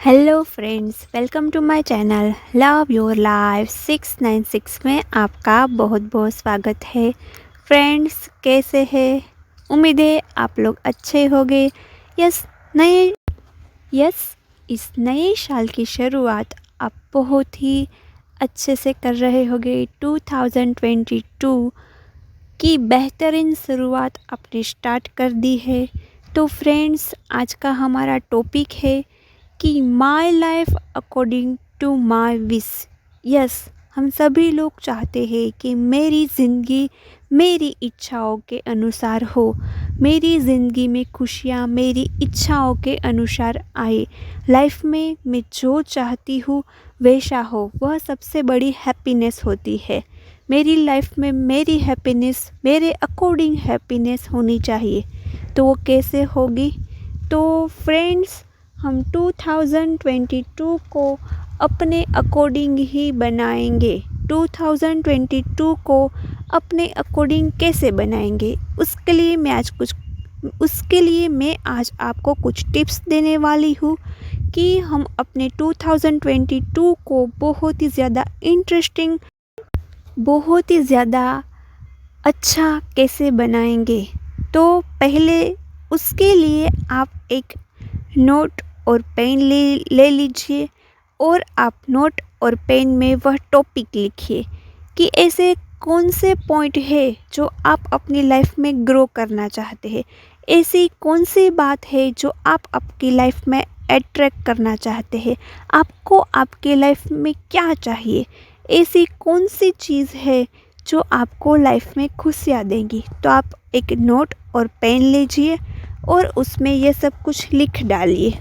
Hello friends, welcome to my channel love your life 696 में आपका बहुत बहुत स्वागत है। फ्रेंड्स, कैसे हैं? उम्मीद है आप लोग अच्छे होंगे। यस नए यस इस नए साल की शुरुआत आप बहुत ही अच्छे से कर रहे होंगे। 2022 की बेहतरीन शुरुआत आपने स्टार्ट कर दी है। तो फ्रेंड्स, आज का हमारा टॉपिक है कि my life according to my wish. Yes, हम सभी लोग चाहते हैं कि मेरी ज़िंदगी मेरी इच्छाओं के अनुसार हो, मेरी ज़िंदगी में खुशियाँ मेरी इच्छाओं के अनुसार आए, लाइफ में मैं जो चाहती हूँ वैसा हो। वह सबसे बड़ी हैप्पीनेस होती है। मेरी लाइफ में मेरी हैप्पीनेस मेरे अकॉर्डिंग हैप्पीनेस होनी चाहिए। तो वो कैसे होगी? तो फ्रेंड्स, हम 2022 को अपने अकॉर्डिंग ही बनाएंगे। 2022 को अपने अकॉर्डिंग कैसे बनाएंगे? उसके लिए मैं आज आपको कुछ टिप्स देने वाली हूँ कि हम अपने 2022 को बहुत ही ज़्यादा इंटरेस्टिंग, बहुत ही ज़्यादा अच्छा कैसे बनाएंगे। तो पहले उसके लिए आप एक नोट और पेन ले लीजिए और आप नोट और पेन में वह टॉपिक लिखिए कि ऐसे कौन से पॉइंट है जो आप अपनी लाइफ में ग्रो करना चाहते हैं। ऐसी कौन सी बात है जो आप आपकी लाइफ में अट्रैक्ट करना चाहते हैं। आपको आपकी लाइफ में क्या चाहिए? ऐसी कौन सी चीज़ है जो आपको लाइफ में खुशियाँ देंगी। तो आप एक नोट और पेन लीजिए और उसमें ये सब कुछ लिख डालिए।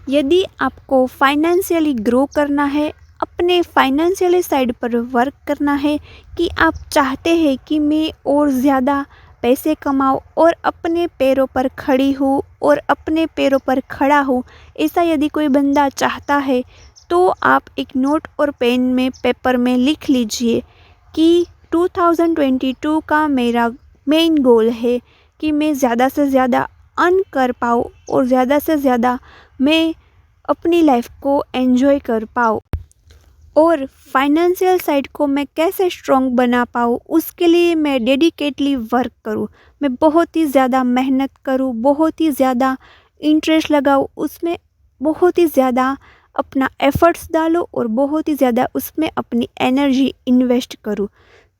यदि आपको फाइनेंशियली ग्रो करना है, अपने फाइनेंशियली साइड पर वर्क करना है कि आप चाहते हैं कि मैं और ज़्यादा पैसे कमाऊँ और अपने पैरों पर खड़ी हूँ और अपने पैरों पर खड़ा हूँ, ऐसा यदि कोई बंदा चाहता है तो आप एक नोट और पेन में पेपर में लिख लीजिए कि 2022 का मेरा मेन गोल है कि मैं ज़्यादा से ज़्यादा अर्न कर पाऊँ और ज़्यादा से ज़्यादा मैं अपनी लाइफ को एंजॉय कर पाऊँ और फाइनेंशियल साइड को मैं कैसे स्ट्रॉन्ग बना पाऊँ, उसके लिए मैं डेडिकेटली वर्क करूँ। मैं बहुत ही ज़्यादा मेहनत करूँ, बहुत ही ज़्यादा इंटरेस्ट लगाऊँ उसमें, बहुत ही ज़्यादा अपना एफर्ट्स डालूँ और बहुत ही ज़्यादा उसमें अपनी एनर्जी इन्वेस्ट करूँ।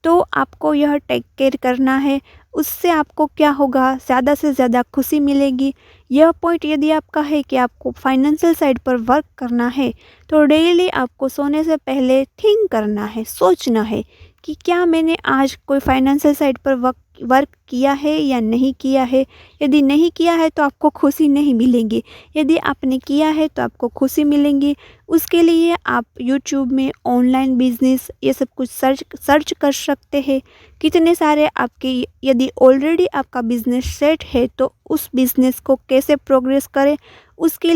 तो आपको यह टेक केयर करना है। उससे आपको क्या होगा? ज़्यादा से ज़्यादा खुशी मिलेगी। यह पॉइंट यदि आपका है कि आपको फाइनेंशियल साइड पर वर्क करना है तो डेली आपको सोने से पहले थिंक करना है, सोचना है कि क्या मैंने आज कोई फाइनेंशियल साइड पर वर्क किया है या नहीं किया है। यदि नहीं किया है तो आपको खुशी नहीं मिलेगी, यदि आपने किया है तो आपको खुशी मिलेंगी। उसके लिए आप यूट्यूब में ऑनलाइन बिजनेस ये सब कुछ सर्च कर सकते हैं। कितने सारे आपके, यदि ऑलरेडी आपका बिजनेस सेट है तो उस बिजनेस को कैसे प्रोग्रेस करें, उसके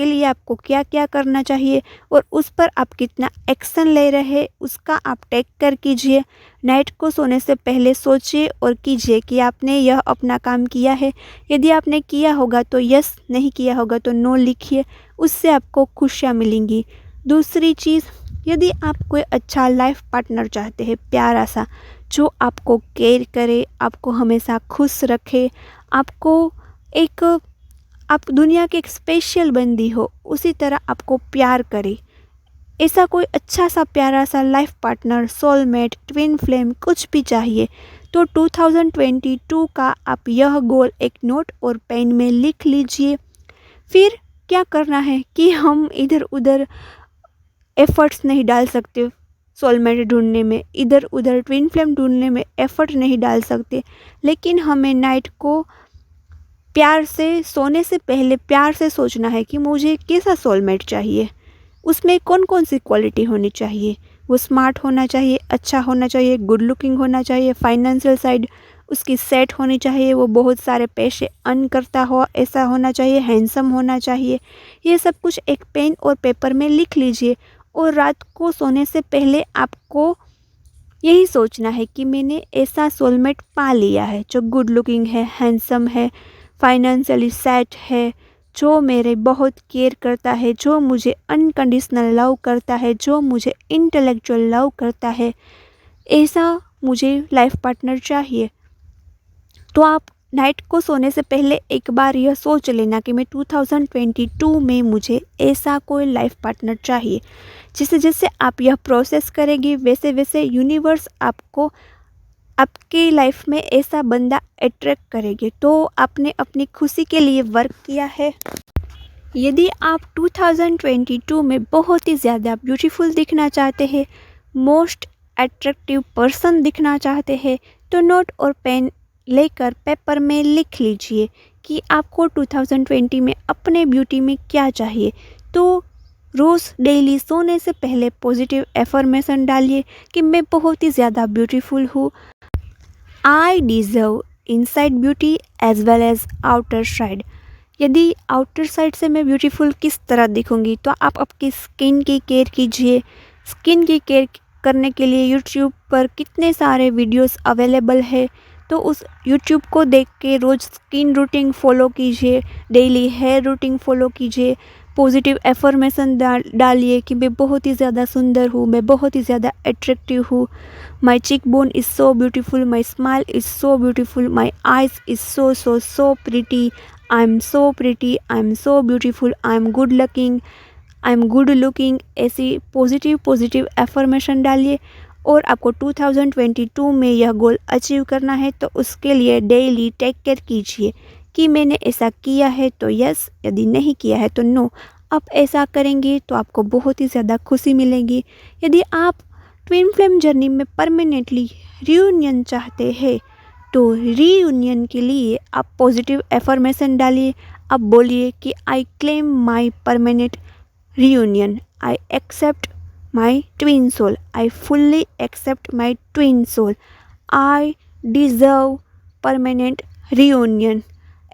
लिए आपको क्या क्या करना चाहिए और उस पर आप कितना एक्शन ले रहे हैं उसका आप टेक कर कीजिए। नाइट को सोने से पहले सोचिए और कीजिए कि आपने यह अपना काम किया है। यदि आपने किया होगा तो यस, नहीं किया होगा तो नो लिखिए। उससे आपको खुशियाँ मिलेंगी। दूसरी चीज़, यदि आप कोई अच्छा लाइफ पार्टनर चाहते हैं, प्यारा सा, जो आपको केयर करे, आपको हमेशा खुश रखे, आपको एक, आप दुनिया के एक स्पेशल बंदी हो उसी तरह आपको प्यार करे, ऐसा कोई अच्छा सा प्यारा सा life partner, soulmate, twin flame कुछ भी चाहिए तो 2022 का आप यह गोल एक नोट और पेन में लिख लीजिए। फिर क्या करना है कि हम इधर उधर एफर्ट्स नहीं डाल सकते सोलमेट ढूंढने में, इधर उधर ट्विन फ्लेम ढूंढने में एफर्ट नहीं डाल सकते, लेकिन हमें नाइट को प्यार से, सोने से पहले प्यार से सोचना है कि मुझे कैसा सोलमेट चाहिए, उसमें कौन कौन सी क्वालिटी होनी चाहिए। वो स्मार्ट होना चाहिए, अच्छा होना चाहिए, गुड लुकिंग होना चाहिए, फाइनेंशियल साइड उसकी सेट होनी चाहिए, वो बहुत सारे पैसे अर्न करता हो ऐसा होना चाहिए, हैंडसम होना चाहिए। ये सब कुछ एक पेन और पेपर में लिख लीजिए और रात को सोने से पहले आपको यही सोचना है कि मैंने ऐसा सोलमेट पा लिया है जो गुड लुकिंग है, हैंडसम है, फाइनेंशियली सेट है, जो मेरे बहुत केयर करता है, जो मुझे अनकंडीशनल लव करता है, जो मुझे इंटेलेक्चुअल लव करता है, ऐसा मुझे लाइफ पार्टनर चाहिए। तो आप नाइट को सोने से पहले एक बार यह सोच लेना कि मैं 2022 में मुझे ऐसा कोई लाइफ पार्टनर चाहिए। जैसे जैसे आप यह प्रोसेस करेंगे वैसे वैसे यूनिवर्स आपको आपकी लाइफ में ऐसा बंदा अट्रैक्ट करेंगे। तो आपने अपनी खुशी के लिए वर्क किया है। यदि आप 2022 में बहुत ही ज़्यादा ब्यूटीफुल दिखना चाहते हैं, मोस्ट अट्रैक्टिव पर्सन दिखना चाहते हैं, तो नोट और पेन लेकर पेपर में लिख लीजिए कि आपको 2020 में अपने ब्यूटी में क्या चाहिए। तो रोज़ डेली सोने से पहले पॉजिटिव एफर्मेशन डालिए कि मैं बहुत ही ज़्यादा ब्यूटीफुल हूँ। I deserve inside beauty as well as outer side. यदि आउटर साइड से मैं ब्यूटीफुल किस तरह दिखूंगी, तो आप आपकी स्किन की केयर कीजिए। स्किन की केयर करने के लिए यूट्यूब पर कितने सारे वीडियोस अवेलेबल है, तो उस यूट्यूब को देख के रोज़ स्किन रूटीन फॉलो कीजिए, डेली हेयर रूटीन फॉलो कीजिए, पॉजिटिव एफर्मेशन डालिए कि मैं बहुत ही ज़्यादा सुंदर हूँ, मैं बहुत ही ज़्यादा अट्रैक्टिव हूँ। My cheekbone is so beautiful, my smile is so beautiful, my eyes is so pretty, I am so pretty, I am so beautiful, I am good looking, I am good looking. ऐसी positive affirmation डालिए। और आपको 2022 में यह goal achieve करना है, तो उसके लिए डेली टेक केयर कीजिए कि मैंने ऐसा किया है तो यस, यदि नहीं किया है तो नो। आप ऐसा करेंगे तो आपको बहुत ही ज़्यादा खुशी मिलेगी। यदि आप ट्विन फ्लेम जर्नी में परमानेंटली रियूनियन चाहते हैं, तो रीयूनियन के लिए आप पॉजिटिव एफर्मेशन डालिए। आप बोलिए कि I claim my permanent reunion, I accept my twin soul, I fully accept my twin soul, I deserve permanent reunion,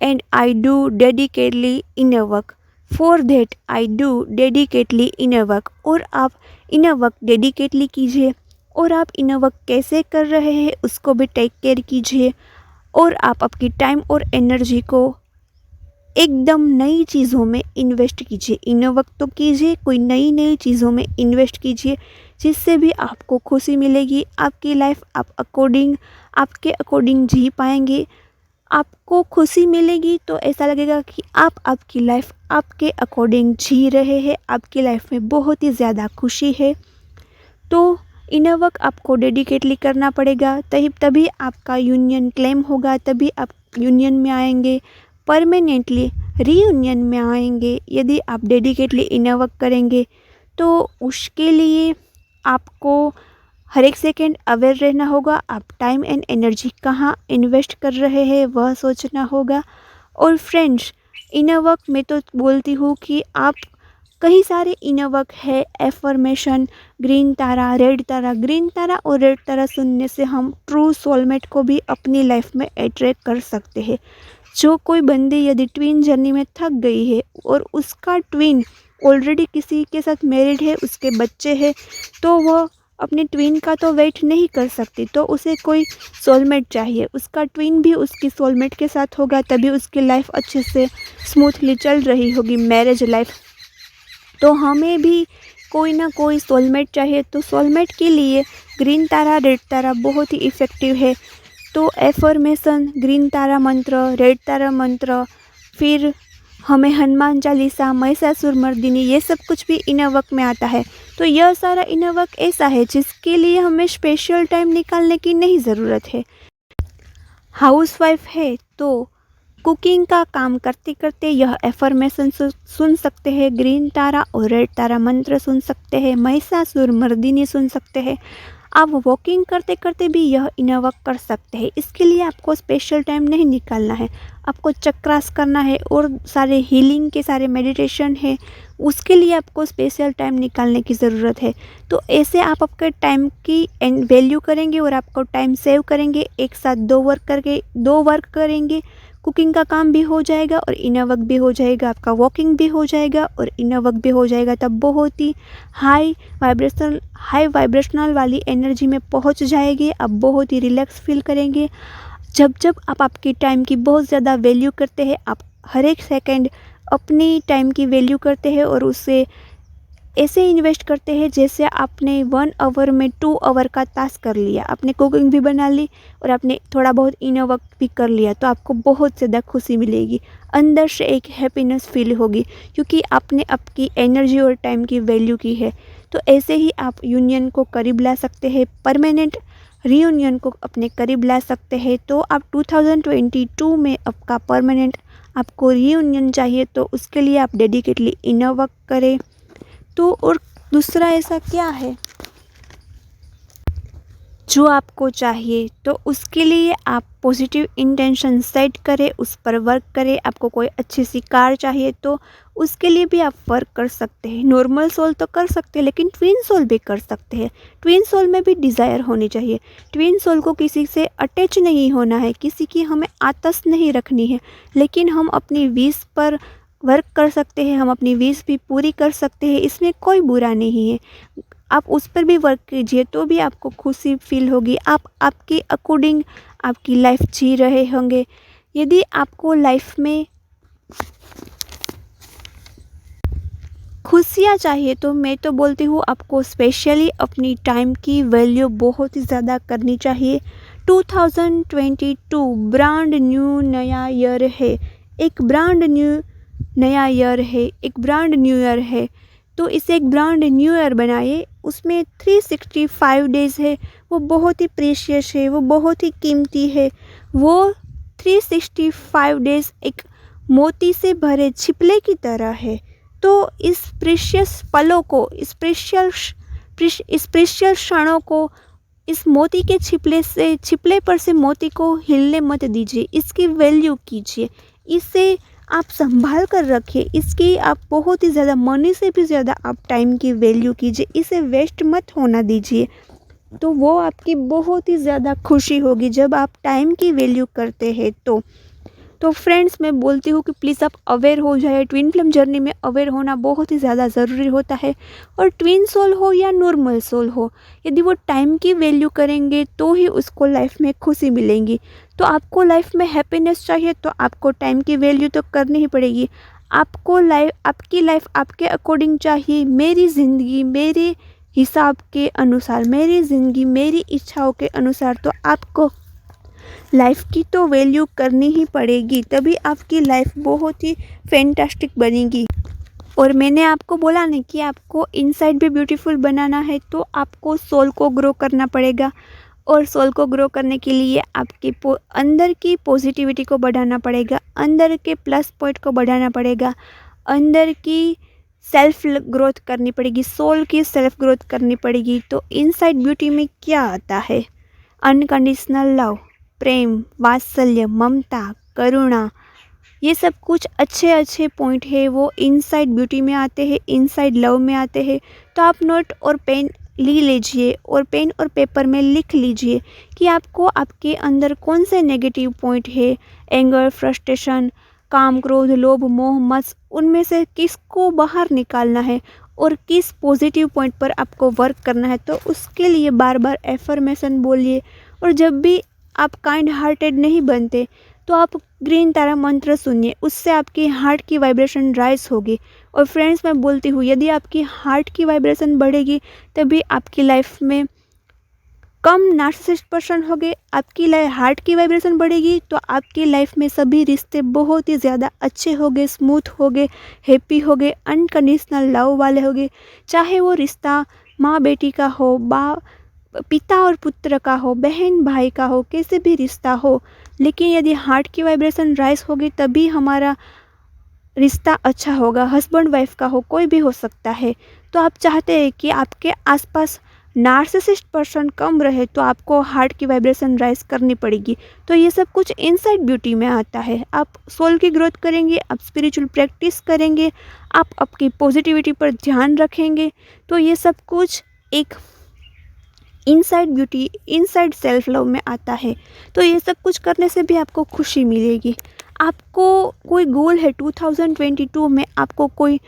and I do dedicatedly inner work. For that I do dedicatedly inner work। और आप inner work dedicatedly कीजिए। और आप inner work कैसे कर रहे हैं उसको भी टेक केयर कीजिए। और आप आपकी टाइम और एनर्जी को एकदम नई चीज़ों में इन्वेस्ट कीजिए। इनर वर्क तो कीजिए, कोई नई चीज़ों में इन्वेस्ट कीजिए, जिससे भी आपको खुशी मिलेगी। आपकी लाइफ आप आपके अकॉर्डिंग जी पाएंगे। आपको खुशी मिलेगी तो ऐसा लगेगा कि आप आपकी लाइफ आपके अकॉर्डिंग जी रहे हैं, आपकी लाइफ में बहुत ही ज़्यादा खुशी है। तो इनर वर्क आपको डेडिकेटली करना पड़ेगा, तभी आपका यूनियन क्लेम होगा, तभी आप यूनियन में आएंगे, परमानेंटली रीयूनियन में आएंगे। यदि आप डेडिकेटली इनर वर्क करेंगे तो उसके लिए आपको हर एक सेकेंड अवेयर रहना होगा। आप टाइम एंड एनर्जी कहाँ इन्वेस्ट कर रहे हैं वह सोचना होगा। और फ्रेंड्स, इनर वर्क मैं तो बोलती हूँ कि आप कई सारे इनर वर्क है। एफर्मेशन, ग्रीन तारा, रेड तारा। ग्रीन तारा और रेड तारा सुनने से हम ट्रू सोलमेट को भी अपनी लाइफ में अट्रैक्ट कर सकते हैं। जो कोई बंदी यदि ट्विन जर्नी में थक गई है और उसका ट्विन ऑलरेडी किसी के साथ मैरिड है, उसके बच्चे हैं, तो वह अपने ट्विन का तो वेट नहीं कर सकती, तो उसे कोई सोलमेट चाहिए। उसका ट्विन भी उसकी सोलमेट के साथ होगा, तभी उसकी लाइफ अच्छे से स्मूथली चल रही होगी, मैरिज लाइफ। तो हमें भी कोई ना कोई सोलमेट चाहिए। तो सोलमेट के लिए ग्रीन तारा, रेड तारा बहुत ही इफ़ेक्टिव है। तो एफर्मेशन, ग्रीन तारा मंत्र, रेड तारा मंत्र, फिर हमें हनुमान चालीसा, महिषासुर मर्दिनी, ये सब कुछ भी इनर वर्क में आता है। तो यह सारा इनर वर्क ऐसा है जिसके लिए हमें स्पेशल टाइम निकालने की नहीं ज़रूरत है। हाउसवाइफ है तो कुकिंग का काम करते करते यह एफर्मेशन सुन सकते हैं, ग्रीन तारा और रेड तारा मंत्र सुन सकते हैं, महिषासुर मर्दिनी सुन सकते हैं। आप वॉकिंग करते करते भी यह इनर वर्क कर सकते हैं। इसके लिए आपको स्पेशल टाइम नहीं निकालना है, आपको चक्रास करना है और सारे हीलिंग के सारे मेडिटेशन है, उसके लिए आपको स्पेशल टाइम निकालने की ज़रूरत है। तो ऐसे आप आपके टाइम की वैल्यू करेंगे और आपको टाइम सेव करेंगे। एक साथ दो वर्क करेंगे, कुकिंग का काम भी हो जाएगा और इनर वर्क भी हो जाएगा, आपका वॉकिंग भी हो जाएगा और इनर वर्क भी हो जाएगा। तब बहुत ही हाई वाइब्रेशनल वाली एनर्जी में पहुंच जाएंगे। आप बहुत ही रिलैक्स फील करेंगे। जब आप आपकी टाइम की बहुत ज़्यादा वैल्यू करते हैं, आप हर एक सेकंड अपनी टाइम की वैल्यू करते हैं और उसे ऐसे इन्वेस्ट करते हैं जैसे आपने 1 आवर में 2 आवर का टास्क कर लिया, आपने कुकिंग भी बना ली और आपने थोड़ा बहुत इनर वर्क भी कर लिया, तो आपको बहुत ज़्यादा खुशी मिलेगी, अंदर से एक हैप्पीनेस फील होगी क्योंकि आपने आपकी एनर्जी और टाइम की वैल्यू की है। तो ऐसे ही आप यूनियन को करीब ला सकते हैं, परमानेंट रीयूनियन को अपने करीब ला सकते हैं। तो आप 2022 में आपका परमानेंट आपको रीयूनियन चाहिए तो उसके लिए आप डेडिकेटली इनर वर्क करें। तो और दूसरा ऐसा क्या है जो आपको चाहिए, तो उसके लिए आप पॉजिटिव इंटेंशन सेट करें, उस पर वर्क करें। आपको कोई अच्छी सी कार चाहिए तो उसके लिए भी आप वर्क कर सकते हैं। नॉर्मल सोल तो कर सकते हैं लेकिन ट्विन सोल भी कर सकते हैं। ट्विन सोल में भी डिज़ायर होनी चाहिए। ट्विन सोल को किसी से अटैच नहीं होना है, किसी की हमें आतस नहीं रखनी है, लेकिन हम अपनी विश पर वर्क कर सकते हैं, हम अपनी विश भी पूरी कर सकते हैं, इसमें कोई बुरा नहीं है। आप उस पर भी वर्क कीजिए तो भी आपको खुशी फील होगी। आप आपके अकॉर्डिंग आपकी लाइफ जी रहे होंगे। यदि आपको लाइफ में खुशियाँ चाहिए तो मैं तो बोलती हूँ आपको स्पेशली अपनी टाइम की वैल्यू बहुत ही ज़्यादा करनी चाहिए। 2022 ब्रांड न्यू नया ईयर है, एक ब्रांड न्यू नया ईयर है, एक ब्रांड न्यू ईयर है, तो इसे एक ब्रांड न्यू ईयर बनाइए। उसमें 365 डेज़ है, वो बहुत ही प्रीशियस है, वो बहुत ही कीमती है। वो 365 डेज़ एक मोती से भरे छिपले की तरह है। तो इस प्रीशियस पलों को, इस प्रीशियस क्षणों को, इस मोती के छिपले पर से मोती को हिलने मत दीजिए, इसकी वैल्यू कीजिए, इसे आप संभाल कर रखिए, इसकी आप बहुत ही ज़्यादा मनी से भी ज़्यादा आप टाइम की वैल्यू कीजिए, इसे वेस्ट मत होना दीजिए। तो वो आपकी बहुत ही ज़्यादा खुशी होगी जब आप टाइम की वैल्यू करते हैं। तो फ्रेंड्स, मैं बोलती हूँ कि प्लीज़ आप अवेयर हो जाए। ट्विन फ्लेम जर्नी में अवेयर होना बहुत ही ज़्यादा ज़रूरी होता है। और ट्विन सोल हो या नॉर्मल सोल हो, यदि वो टाइम की वैल्यू करेंगे तो ही उसको लाइफ में खुशी मिलेंगी। तो आपको लाइफ में हैप्पीनेस चाहिए तो आपको टाइम की वैल्यू तो करनी ही पड़ेगी। आपकी लाइफ आपके अकॉर्डिंग चाहिए, मेरी ज़िंदगी मेरे हिसाब के अनुसार, मेरी ज़िंदगी मेरी इच्छाओं के अनुसार, तो आपको लाइफ की तो वैल्यू करनी ही पड़ेगी, तभी आपकी लाइफ बहुत ही फैंटास्टिक बनेगी। और मैंने आपको बोला नहीं कि आपको इनसाइड भी ब्यूटीफुल बनाना है, तो आपको सोल को ग्रो करना पड़ेगा। और सोल को ग्रो करने के लिए आपके अंदर की पॉजिटिविटी को बढ़ाना पड़ेगा, अंदर के प्लस पॉइंट को बढ़ाना पड़ेगा, अंदर की सेल्फ ग्रोथ करनी पड़ेगी, सोल की सेल्फ ग्रोथ करनी पड़ेगी। तो इनसाइड ब्यूटी में क्या आता है? अनकंडीशनल लव, प्रेम, वात्सल्य, ममता, करुणा, ये सब कुछ अच्छे अच्छे पॉइंट है, वो इनसाइड ब्यूटी में आते हैं, इनसाइड लव में आते हैं। तो आप नोट और पेन ले लीजिए और पेन और पेपर में लिख लीजिए कि आपको आपके अंदर कौन से नेगेटिव पॉइंट है, एंगर, फ्रस्ट्रेशन, काम, क्रोध, लोभ, मोह, मत्स, उनमें से किसको बाहर निकालना है और किस पॉजिटिव पॉइंट पर आपको वर्क करना है। तो उसके लिए बार बार एफर्मेशन बोलिए। और जब भी आप काइंड हार्टेड नहीं बनते तो आप ग्रीन तारा मंत्र सुनिए, उससे आपकी हार्ट की वाइब्रेशन राइज होगी। और फ्रेंड्स, मैं बोलती हूँ यदि आपकी हार्ट की वाइब्रेशन बढ़ेगी तभी आपकी लाइफ में कम नार्सिसिस्ट पर्सन होंगे। आपकी हार्ट की वाइब्रेशन बढ़ेगी तो आपकी लाइफ में सभी रिश्ते बहुत ही ज़्यादा अच्छे होंगे, स्मूथ होंगे, हैप्पी होंगे, अनकंडीशनल लव वाले होंगे। चाहे वो रिश्ता माँ बेटी का हो, पिता और पुत्र का हो, बहन भाई का हो, कैसे भी रिश्ता हो, लेकिन यदि हार्ट की वाइब्रेशन राइज होगी तभी हमारा रिश्ता अच्छा होगा। हस्बैंड वाइफ का हो, कोई भी हो सकता है। तो आप चाहते हैं कि आपके आसपास नार्सिसिस्ट पर्सन कम रहे तो आपको हार्ट की वाइब्रेशन राइज करनी पड़ेगी। तो ये सब कुछ इनसाइड ब्यूटी में आता है। आप सोल की ग्रोथ करेंगे, आप स्पिरिचुअल प्रैक्टिस करेंगे, आप आपकी पॉजिटिविटी पर ध्यान रखेंगे, तो ये सब कुछ एक inside beauty, inside self love में आता है। तो ये सब कुछ करने से भी आपको खुशी मिलेगी। आपको कोई गोल है 2022 में, आपको कोई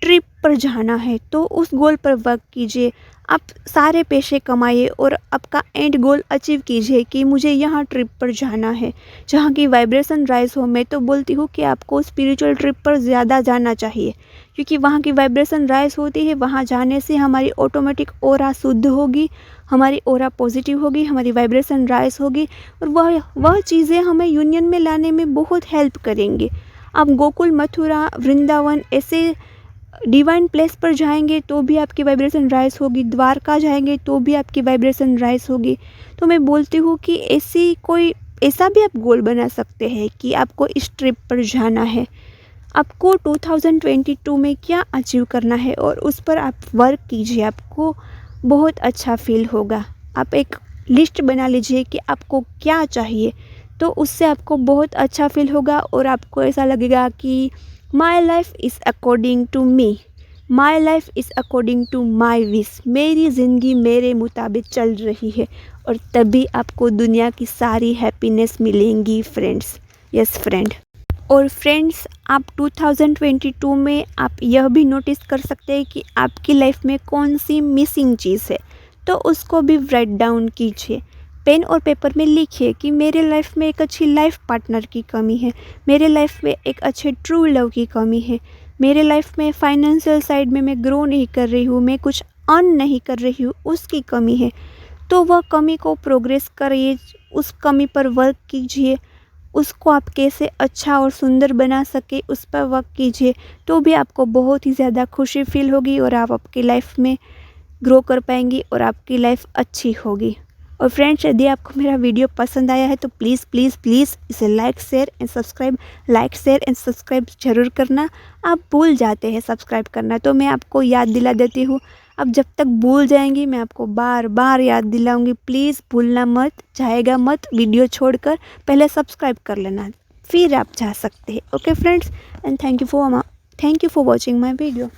ट्रिप पर जाना है तो उस गोल पर वर्क कीजिए। आप सारे पैसे कमाइए और आपका एंड गोल अचीव कीजिए कि मुझे यहाँ ट्रिप पर जाना है जहाँ की वाइब्रेशन राइज हो। मैं तो बोलती हूँ कि आपको स्पिरिचुअल ट्रिप पर ज़्यादा जाना चाहिए, क्योंकि वहाँ की वाइब्रेशन राइज होती है। वहाँ जाने से हमारी ऑटोमेटिक ऑरा शुद्ध होगी, हमारी ऑरा पॉजिटिव होगी, हमारी वाइब्रेशन राइज होगी और वह चीज़ें हमें यूनियन में लाने में बहुत हेल्प करेंगे। आप गोकुल, मथुरा, वृंदावन ऐसे डिवाइन प्लेस पर जाएंगे तो भी आपकी वाइब्रेशन राइज होगी, द्वारका जाएंगे तो भी आपकी वाइब्रेशन राइज होगी। तो मैं बोलती हूँ कि ऐसा भी आप गोल बना सकते हैं कि आपको इस ट्रिप पर जाना है, आपको 2022 में क्या अचीव करना है और उस पर आप वर्क कीजिए। आपको बहुत अच्छा फील होगा। आप एक लिस्ट बना लीजिए कि आपको क्या चाहिए, तो उससे आपको बहुत अच्छा फील होगा और आपको ऐसा लगेगा कि my life is according to me, my life is according to my wish. मेरी ज़िंदगी मेरे मुताबिक चल रही है और तभी आपको दुनिया की सारी हैप्पीनेस मिलेंगी फ्रेंड्स। Yes friend. और फ्रेंड्स, आप 2022 में आप यह भी नोटिस कर सकते हैं कि आपकी लाइफ में कौन सी मिसिंग चीज़ है, तो उसको भी राइट डाउन कीजिए। पेन और पेपर में लिखिए कि मेरे लाइफ में एक अच्छी लाइफ पार्टनर की कमी है, मेरे लाइफ में एक अच्छे ट्रू लव की कमी है, मेरे लाइफ में फाइनेंशियल साइड में मैं ग्रो नहीं कर रही हूँ, मैं कुछ अर्न नहीं कर रही हूँ, उसकी कमी है। तो वह कमी को प्रोग्रेस करिए, उस कमी पर वर्क कीजिए, उसको आप कैसे अच्छा और सुंदर बना सके उस पर वर्क कीजिए। तो भी आपको बहुत ही ज़्यादा खुशी फील होगी और आप आपकी लाइफ में ग्रो कर पाएंगी और आपकी लाइफ अच्छी होगी। और फ्रेंड्स, यदि आपको मेरा वीडियो पसंद आया है तो प्लीज़ प्लीज़ प्लीज़ इसे लाइक शेयर एंड सब्सक्राइब ज़रूर करना। आप भूल जाते हैं सब्सक्राइब करना, तो मैं आपको याद दिला देती हूँ। अब जब तक भूल जाएंगी मैं आपको बार बार याद दिलाऊंगी। प्लीज़ भूलना मत, जाएगा मत वीडियो छोड़कर, पहले सब्सक्राइब कर लेना, फिर आप जा सकते हैं। Okay friends, and thank you for watching my video.